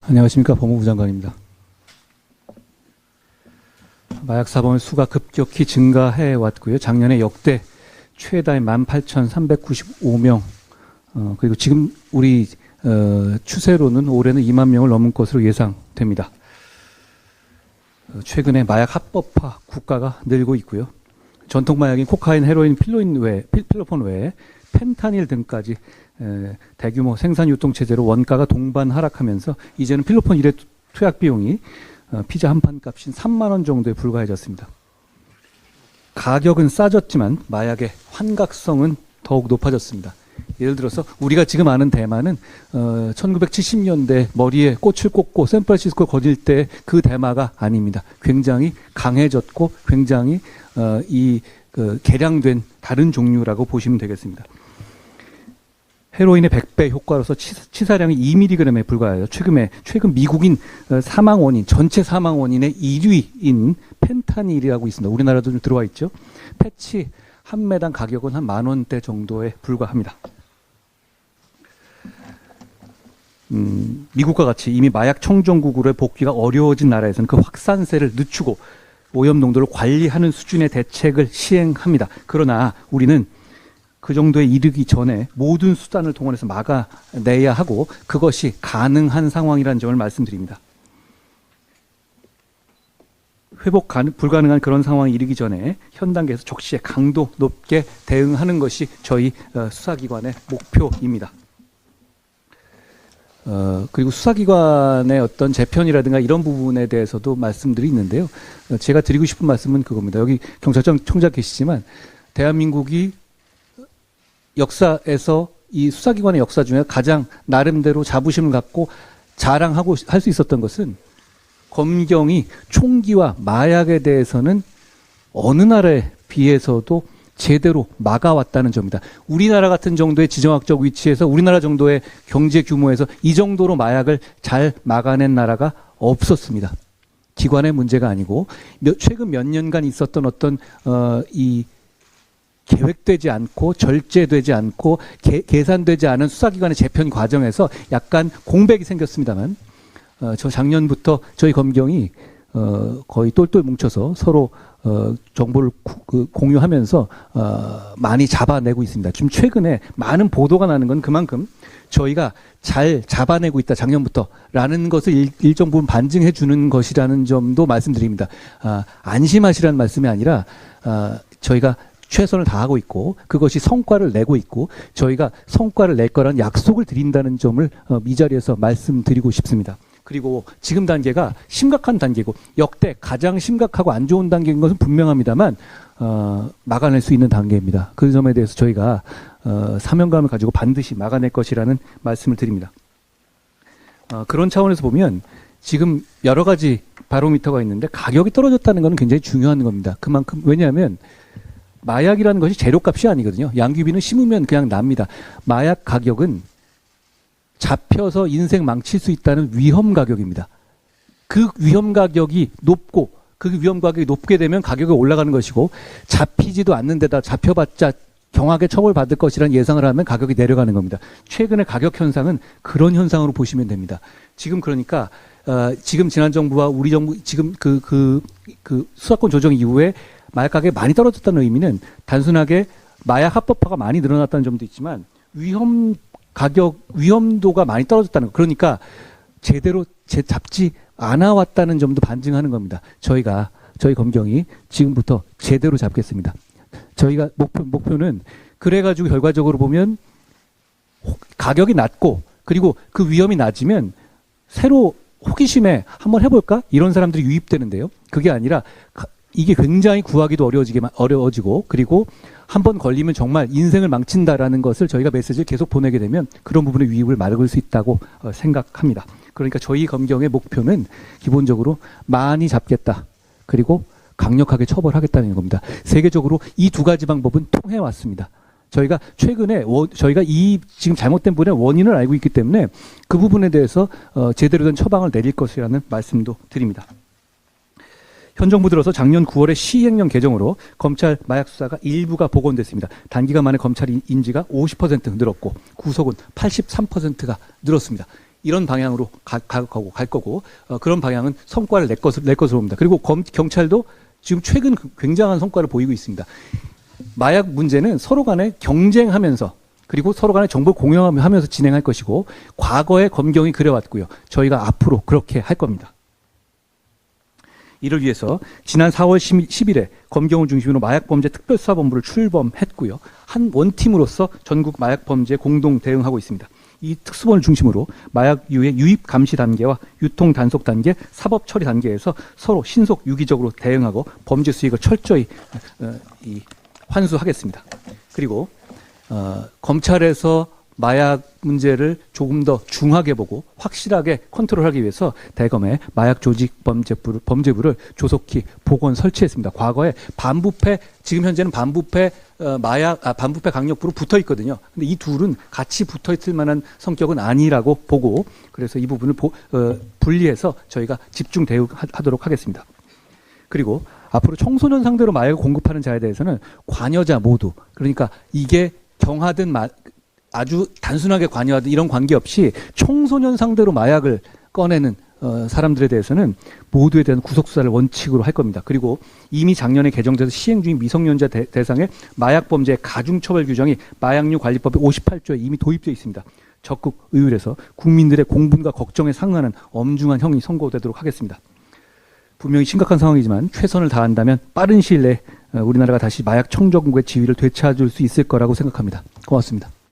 안녕하십니까. 법무부 장관입니다. 마약 사범의 수가 급격히 증가해 왔고요. 작년에 역대 최다의 18,395명, 그리고 지금 우리 추세로는 올해는 2만 명을 넘은 것으로 예상됩니다. 최근에 마약 합법화 국가가 늘고 있고요. 전통 마약인 코카인, 헤로인, 필로폰 외에 펜타닐 등까지 대규모 생산 유통 체제로 원가가 동반 하락하면서 이제는 필로폰 1회 투약 비용이 피자 한 판 값인 3만 원 정도에 불과해졌습니다. 가격은 싸졌지만 마약의 환각성은 더욱 높아졌습니다. 예를 들어서 우리가 지금 아는 대마는 1970년대 머리에 꽃을 꽂고 샌프란시스코 거닐 때 그 대마가 아닙니다. 굉장히 강해졌고 굉장히 개량된 다른 종류라고 보시면 되겠습니다. 헤로인의 100배 효과로서 치사량이 2mg에 불과해요. 최근 미국인 사망 원인, 전체 사망 원인의 1위인 펜타닐이라고 있습니다. 우리나라도 좀 들어와 있죠. 패치 한 매당 가격은 한 10,000원대 정도에 불과합니다. 미국과 같이 이미 마약 청정국으로의 복귀가 어려워진 나라에서는 그 확산세를 늦추고 오염 농도를 관리하는 수준의 대책을 시행합니다. 그러나 우리는 그 정도에 이르기 전에 모든 수단을 동원해서 막아내야 하고 그것이 가능한 상황이라는 점을 말씀드립니다. 회복 불가능한 그런 상황이 이르기 전에 현 단계에서 적시에 강도 높게 대응하는 것이 저희 수사기관의 목표입니다. 그리고 수사기관의 어떤 재편이라든가 이런 부분에 대해서도 말씀들이 있는데요. 제가 드리고 싶은 말씀은 그겁니다. 여기 경찰청 총장 계시지만 대한민국이 역사에서 이 수사기관의 역사 중에 가장 나름대로 자부심을 갖고 자랑하고 할 수 있었던 것은 검경이 총기와 마약에 대해서는 어느 나라에 비해서도 제대로 막아왔다는 점입니다. 우리나라 같은 정도의 지정학적 위치에서 우리나라 정도의 경제 규모에서 이 정도로 마약을 잘 막아낸 나라가 없었습니다. 기관의 문제가 아니고 최근 몇 년간 있었던 어떤 이 계획되지 않고 절제되지 않고 계산되지 않은 수사기관의 재편 과정에서 약간 공백이 생겼습니다만 저 작년부터 저희 검경이 거의 똘똘 뭉쳐서 서로 정보를 공유하면서 많이 잡아내고 있습니다. 지금 최근에 많은 보도가 나는 건 그만큼 저희가 잘 잡아내고 있다 작년부터라는 것을 일정 부분 반증해 주는 것이라는 점도 말씀드립니다. 안심하시라는 말씀이 아니라 저희가 최선을 다하고 있고 그것이 성과를 내고 있고 저희가 성과를 낼 거라는 약속을 드린다는 점을 이 자리에서 말씀드리고 싶습니다. 그리고 지금 단계가 심각한 단계고 역대 가장 심각하고 안 좋은 단계인 것은 분명합니다만 막아낼 수 있는 단계입니다. 그 점에 대해서 저희가 사명감을 가지고 반드시 막아낼 것이라는 말씀을 드립니다. 그런 차원에서 보면 지금 여러 가지 바로미터가 있는데 가격이 떨어졌다는 것은 굉장히 중요한 겁니다. 그만큼 왜냐하면 마약이라는 것이 재료값이 아니거든요. 양귀비는 심으면 그냥 납니다. 마약 가격은 잡혀서 인생 망칠 수 있다는 위험 가격입니다. 그 위험 가격이 높고 그 위험 가격이 높게 되면 가격이 올라가는 것이고 잡히지도 않는 데다 잡혀봤자 경하게 처벌받을 것이라는 예상을 하면 가격이 내려가는 겁니다. 최근의 가격 현상은 그런 현상으로 보시면 됩니다. 지금 그러니까 지금 지난 정부와 우리 정부 지금 그 수사권 조정 이후에 마약 가격이 많이 떨어졌다는 의미는 단순하게 마약 합법화가 많이 늘어났다는 점도 있지만 위험도가 많이 떨어졌다는 거. 그러니까 제대로 잡지 않아 왔다는 점도 반증하는 겁니다. 저희 검경이 지금부터 제대로 잡겠습니다. 저희가 목표는 그래가지고 결과적으로 보면 가격이 낮고 그리고 그 위험이 낮으면 새로 호기심에 한번 해볼까? 이런 사람들이 유입되는데요. 그게 아니라 이게 굉장히 구하기도 어려워지고 그리고 한번 걸리면 정말 인생을 망친다라는 것을 저희가 메시지를 계속 보내게 되면 그런 부분의 유입을 막을 수 있다고 생각합니다. 그러니까 저희 검경의 목표는 기본적으로 많이 잡겠다. 그리고 강력하게 처벌하겠다는 겁니다. 세계적으로 이 두 가지 방법은 통해왔습니다. 저희가 최근에 저희가 이 지금 잘못된 부분의 원인을 알고 있기 때문에 그 부분에 대해서 제대로 된 처방을 내릴 것이라는 말씀도 드립니다. 현 정부 들어서 작년 9월에 시행령 개정으로 검찰 마약 수사가 일부가 복원됐습니다. 단기간 만에 검찰 인지가 50% 늘었고 구속은 83%가 늘었습니다. 이런 방향으로 갈 거고 그런 방향은 성과를 낼 것으로 봅니다. 그리고 경찰도 지금 최근 굉장한 성과를 보이고 있습니다. 마약 문제는 서로 간에 경쟁하면서 그리고 서로 간에 정보 공유하면서 진행할 것이고 과거에 검경이 그래왔고요. 저희가 앞으로 그렇게 할 겁니다. 이를 위해서 지난 4월 10일에 검경을 중심으로 마약범죄 특별수사본부를 출범했고요. 한 원팀으로서 전국 마약범죄 공동 대응하고 있습니다. 이 특수본을 중심으로 마약류의 유입 감시 단계와 유통 단속 단계, 사법 처리 단계에서 서로 신속 유기적으로 대응하고 범죄 수익을 철저히 환수하겠습니다. 그리고 검찰에서 마약 문제를 조금 더 중하게 보고 확실하게 컨트롤하기 위해서 대검의 마약 조직 범죄부를 조속히 복원 설치했습니다. 과거에 반부패, 지금 현재는 반부패 반부패 강력부로 붙어 있거든요. 근데 이 둘은 같이 붙어 있을 만한 성격은 아니라고 보고 그래서 이 부분을 분리해서 저희가 집중 대응하도록 하겠습니다. 그리고 앞으로 청소년 상대로 마약을 공급하는 자에 대해서는 관여자 모두, 그러니까 이게 경하든 아주 단순하게 관여하든 이런 관계없이 청소년 상대로 마약을 꺼내는 사람들에 대해서는 모두에 대한 구속수사를 원칙으로 할 겁니다. 그리고 이미 작년에 개정돼서 시행 중인 미성년자 대상의 마약범죄 가중처벌 규정이 마약류 관리법 58조에 이미 도입되어 있습니다. 적극 의율해서 국민들의 공분과 걱정에 상응하는 엄중한 형이 선고되도록 하겠습니다. 분명히 심각한 상황이지만 최선을 다한다면 빠른 시일 내에 우리나라가 다시 마약 청정국의 지위를 되찾을 수 있을 거라고 생각합니다. 고맙습니다.